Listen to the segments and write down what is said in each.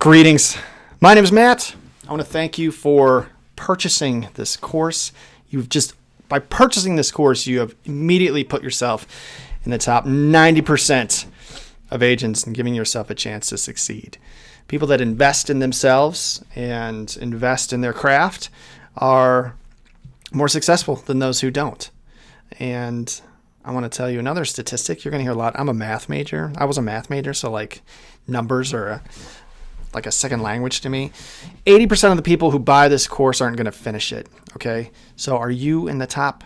Greetings. My name is Matt. I want to thank you for purchasing this course. By purchasing this course, you have immediately put yourself in the top 90% of agents and giving yourself a chance to succeed. People that invest in themselves and invest in their craft are more successful than those who don't. And I want to tell you another statistic. You're going to hear a lot. I'm a math major. I was a math major, so numbers are like a second language to me. 80% of the people who buy this course aren't going to finish it, okay? So are you in the top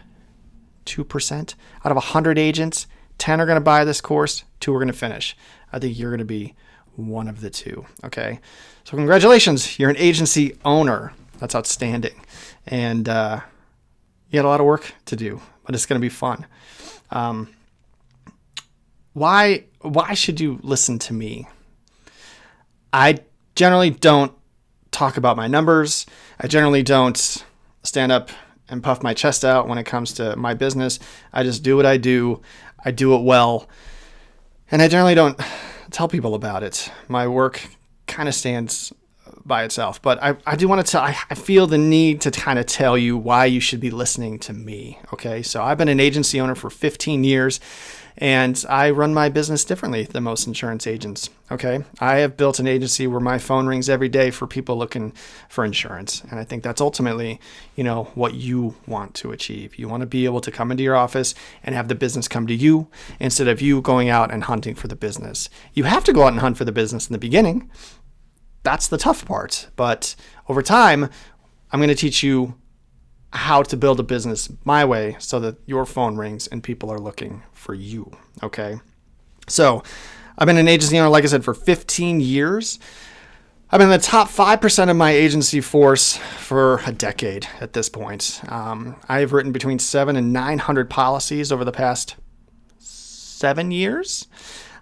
2%? Out of 100 agents, 10 are going to buy this course, 2 are going to finish. I think you're going to be one of the 2, okay? So congratulations, you're an agency owner. That's outstanding. And you got a lot of work to do, but it's going to be fun. Why should you listen to me? I generally don't talk about my numbers. I generally don't stand up and puff my chest out when it comes to my business. I just do what I do. I do it well. And I generally don't tell people about it. My work kind of stands by itself. But I do want to tell, I feel the need to kind of tell you why you should be listening to me. Okay. So I've been an agency owner for 15 years. And I run my business differently than most insurance agents, okay? I have built an agency where my phone rings every day for people looking for insurance. And I think that's ultimately, what you want to achieve. You want to be able to come into your office and have the business come to you instead of you going out and hunting for the business. You have to go out and hunt for the business in the beginning. That's the tough part. But over time, I'm going to teach you how to build a business my way so that your phone rings and people are looking for you, okay? So I've been an agency owner, like I said, for 15 years. I've been in the top 5% of my agency force for a decade at this point. I've written between 700 and 900 policies over the past 7 years.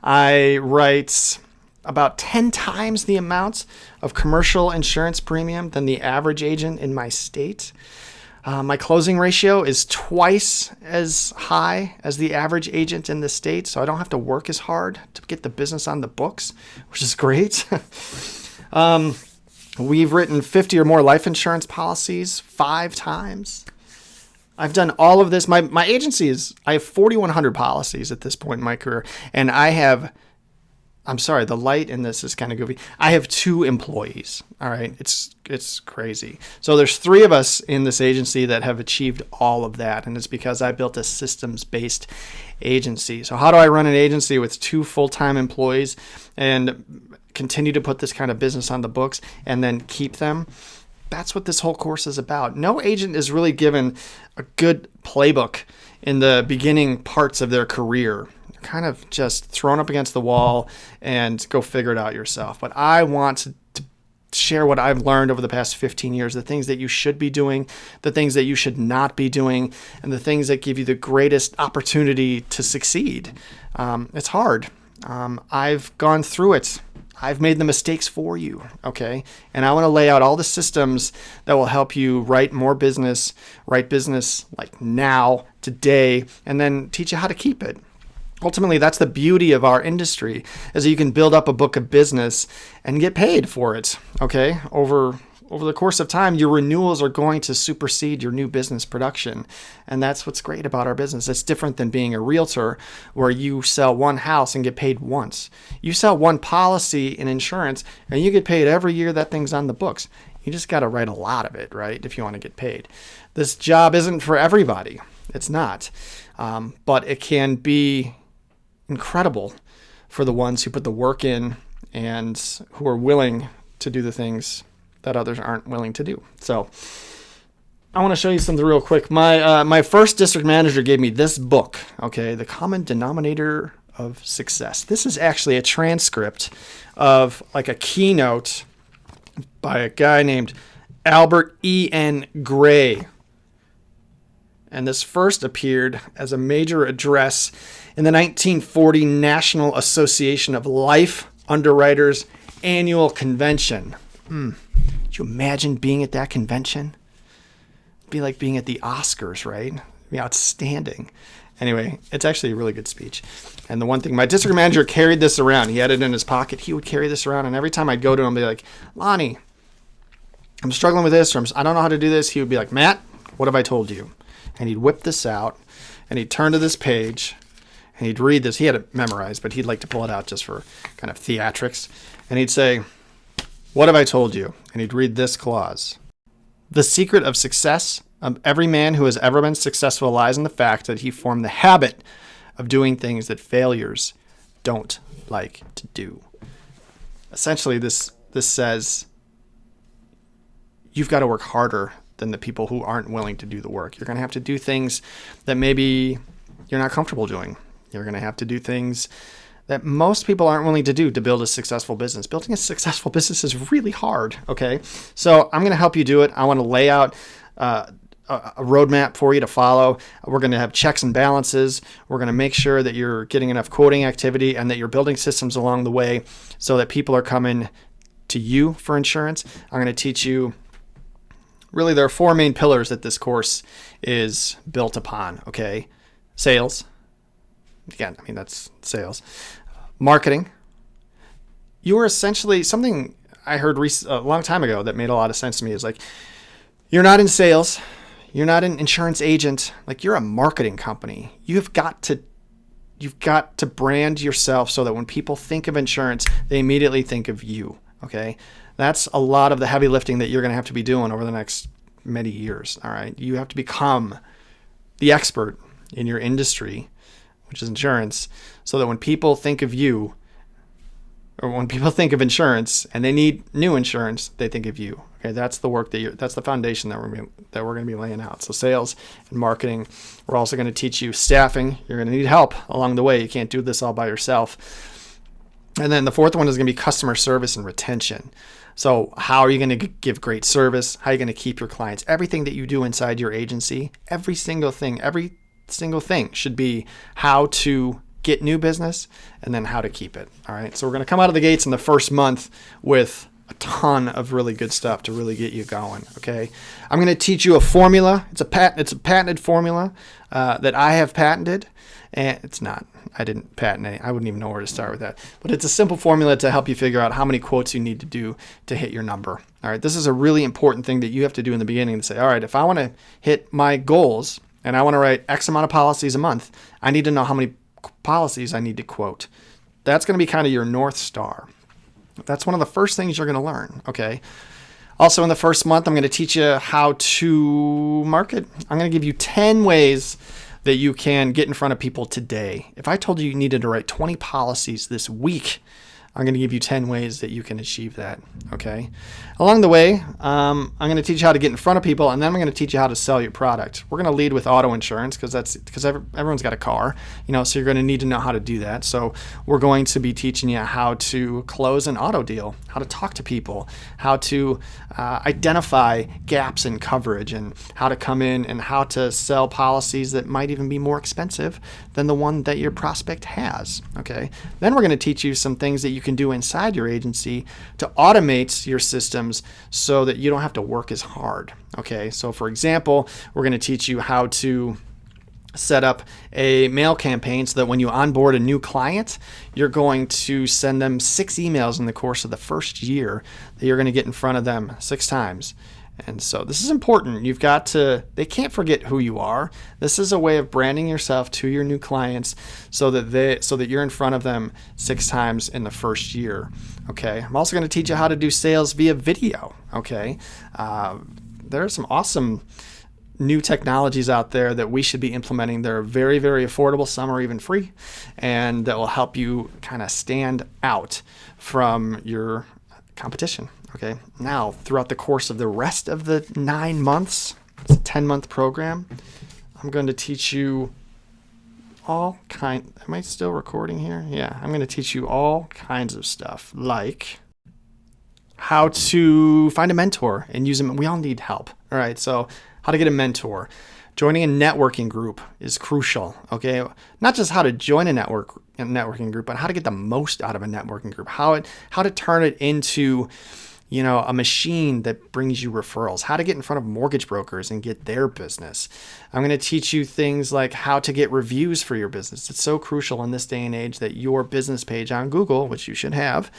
I write about 10 times the amount of commercial insurance premium than the average agent in my state. My closing ratio is twice as high as the average agent in the state, so I don't have to work as hard to get the business on the books, which is great. We've written 50 or more life insurance policies 5 times. I've done all of this. My agency I have 4,100 policies at this point in my career, and I'm sorry, the light in this is kind of goofy. I have 2 employees. All right. It's crazy. So there's 3 of us in this agency that have achieved all of that. And it's because I built a systems-based agency. So how do I run an agency with 2 full-time employees and continue to put this kind of business on the books and then keep them? That's what this whole course is about. No agent is really given a good playbook in the beginning parts of their career. Kind of just thrown up against the wall and go figure it out yourself. But I want to share what I've learned over the past 15 years, the things that you should be doing, the things that you should not be doing, and the things that give you the greatest opportunity to succeed. It's hard. I've gone through it. I've made the mistakes for you, okay? And I want to lay out all the systems that will help you write business like now, today, and then teach you how to keep it. Ultimately, that's the beauty of our industry, is that you can build up a book of business and get paid for it, okay? Over the course of time, your renewals are going to supersede your new business production. And that's what's great about our business. It's different than being a realtor where you sell one house and get paid once. You sell one policy in insurance and you get paid every year that thing's on the books. You just got to write a lot of it, right, if you want to get paid. This job isn't for everybody. It's not. But it can be incredible for the ones who put the work in and who are willing to do the things that others aren't willing to do. So I want to show you something real quick. My first district manager gave me this book, okay, The Common Denominator of Success. This is actually a transcript of like a keynote by a guy named Albert E.N. Gray. And this first appeared as a major address in the 1940 National Association of Life Underwriters Annual Convention. Could you imagine being at that convention? It'd be like being at the Oscars, right? It'd be outstanding. Anyway, it's actually a really good speech. And the one thing, my district manager carried this around. He had it in his pocket. He would carry this around. And every time I'd go to him, be like, Lonnie, I'm struggling with this, or I don't know how to do this. He would be like, Matt, what have I told you? And he'd whip this out, and he'd turn to this page, and he'd read this. He had it memorized, but he'd like to pull it out just for kind of theatrics. And he'd say, what have I told you? And he'd read this clause. The secret of success of every man who has ever been successful lies in the fact that he formed the habit of doing things that failures don't like to do. Essentially, this says you've got to work harder than the people who aren't willing to do the work. You're going to have to do things that maybe you're not comfortable doing. You're going to have to do things that most people aren't willing to do to build a successful business. Building a successful business is really hard, okay? So I'm going to help you do it. I want to lay out a roadmap for you to follow. We're going to have checks and balances. We're going to make sure that you're getting enough quoting activity and that you're building systems along the way so that people are coming to you for insurance. I'm going to teach you, really, there are four main pillars that this course is built upon, okay? Sales. Again, I mean, that's sales. Marketing. You are essentially, something I heard a long time ago that made a lot of sense to me is like, you're not in sales. You're not an insurance agent. Like, you're a marketing company. You've got to brand yourself so that when people think of insurance, they immediately think of you, okay? That's a lot of the heavy lifting that you're going to have to be doing over the next many years, all right? You have to become the expert in your industry, which is insurance, so that when people think of you, or when people think of insurance and they need new insurance, they think of you. Okay, that's the work that's the foundation that we're going to be laying out. So sales and marketing. We're also going to teach you staffing. You're going to need help along the way. You can't do this all by yourself. And then the fourth one is going to be customer service and retention. So how are you going to give great service? How are you going to keep your clients? Everything that you do inside your agency, every single thing should be how to get new business and then how to keep it. All right. So we're going to come out of the gates in the first month with a ton of really good stuff to really get you going. Okay. I'm going to teach you a formula. It's a patented formula that I have patented, and it's not. I didn't patent it. I wouldn't even know where to start with that. But it's a simple formula to help you figure out how many quotes you need to do to hit your number. All right. This is a really important thing that you have to do in the beginning to say, all right, if I want to hit my goals and I want to write X amount of policies a month, I need to know how many policies I need to quote. That's going to be kind of your North Star. That's one of the first things you're going to learn, okay? Also, in the first month, I'm going to teach you how to market. I'm going to give you 10 ways that you can get in front of people today. If I told you you needed to write 20 policies this week, I'm going to give you 10 ways that you can achieve that, okay? Along the way, I'm going to teach you how to get in front of people, and then I'm going to teach you how to sell your product. We're going to lead with auto insurance because everyone's got a car, so you're going to need to know how to do that. So we're going to be teaching you how to close an auto deal, how to talk to people, how to identify gaps in coverage, and how to come in and how to sell policies that might even be more expensive than the one that your prospect has, okay? Then we're going to teach you some things that you can do inside your agency to automate your systems so that you don't have to work as hard. Okay, so for example, we're going to teach you how to set up a mail campaign so that when you onboard a new client, you're going to send them 6 emails in the course of the first year that you're going to get in front of them 6 times. And so this is important. They can't forget who you are. This is a way of branding yourself to your new clients so that you're in front of them 6 times in the first year. Okay. I'm also going to teach you how to do sales via video. Okay. There are some awesome new technologies out there that we should be implementing. They're very, very affordable. Some are even free, and that will help you kind of stand out from your competition. Okay. Now, throughout the course of the rest of the 9 months, it's a 10-month program, I'm going to teach you am I still recording here? Yeah. I'm going to teach you all kinds of stuff, like how to find a mentor and use them. We all need help. All right. So how to get a mentor. Joining a networking group is crucial, okay? Not just how to join a networking group, but how to get the most out of a networking group, how to turn it into a machine that brings you referrals, how to get in front of mortgage brokers and get their business. I'm going to teach you things like how to get reviews for your business. It's so crucial in this day and age that your business page on Google, which you should have,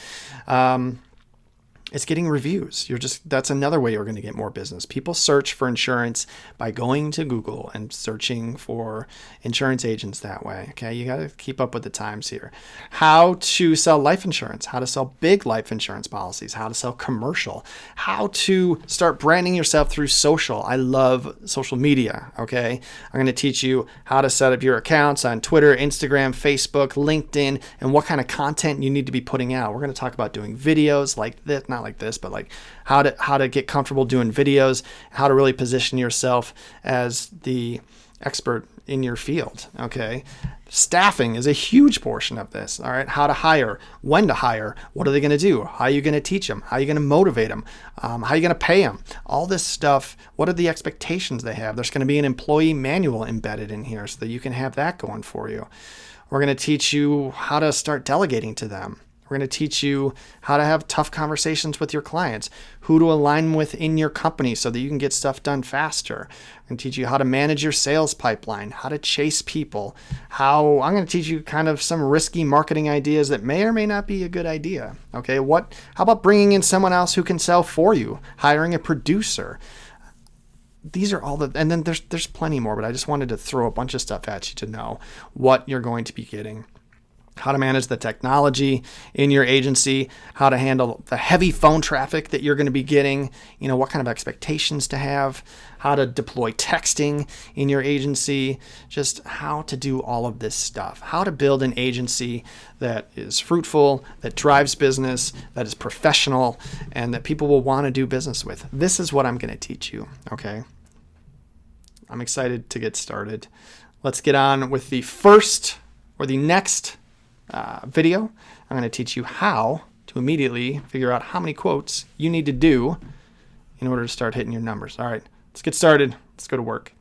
it's getting reviews. That's another way you're going to get more business. People search for insurance by going to Google and searching for insurance agents that way. Okay. You got to keep up with the times here. How to sell life insurance, how to sell big life insurance policies, how to sell commercial, how to start branding yourself through social. I love social media. Okay. I'm going to teach you how to set up your accounts on Twitter, Instagram, Facebook, LinkedIn, and what kind of content you need to be putting out. We're going to talk about doing videos like this, not like this, but like how to get comfortable doing videos, how to really position yourself as the expert in your field. Okay. Staffing is a huge portion of this. All right. How to hire, when to hire, what are they going to do? How are you going to teach them? How are you going to motivate them? How are you going to pay them? All this stuff. What are the expectations they have? There's going to be an employee manual embedded in here so that you can have that going for you. We're going to teach you how to start delegating to them. We're going to teach you how to have tough conversations with your clients, who to align with in your company so that you can get stuff done faster. I'm going to teach you how to manage your sales pipeline, how to chase people, I'm going to teach you kind of some risky marketing ideas that may or may not be a good idea. Okay. How about bringing in someone else who can sell for you, hiring a producer? These are all and then there's plenty more, but I just wanted to throw a bunch of stuff at you to know what you're going to be getting. How to manage the technology in your agency, how to handle the heavy phone traffic that you're going to be getting, what kind of expectations to have, how to deploy texting in your agency, just how to do all of this stuff, how to build an agency that is fruitful, that drives business, that is professional, and that people will want to do business with. This is what I'm going to teach you, okay? I'm excited to get started. Let's get on with the next video. I'm going to teach you how to immediately figure out how many quotes you need to do in order to start hitting your numbers. All right, let's get started. Let's go to work.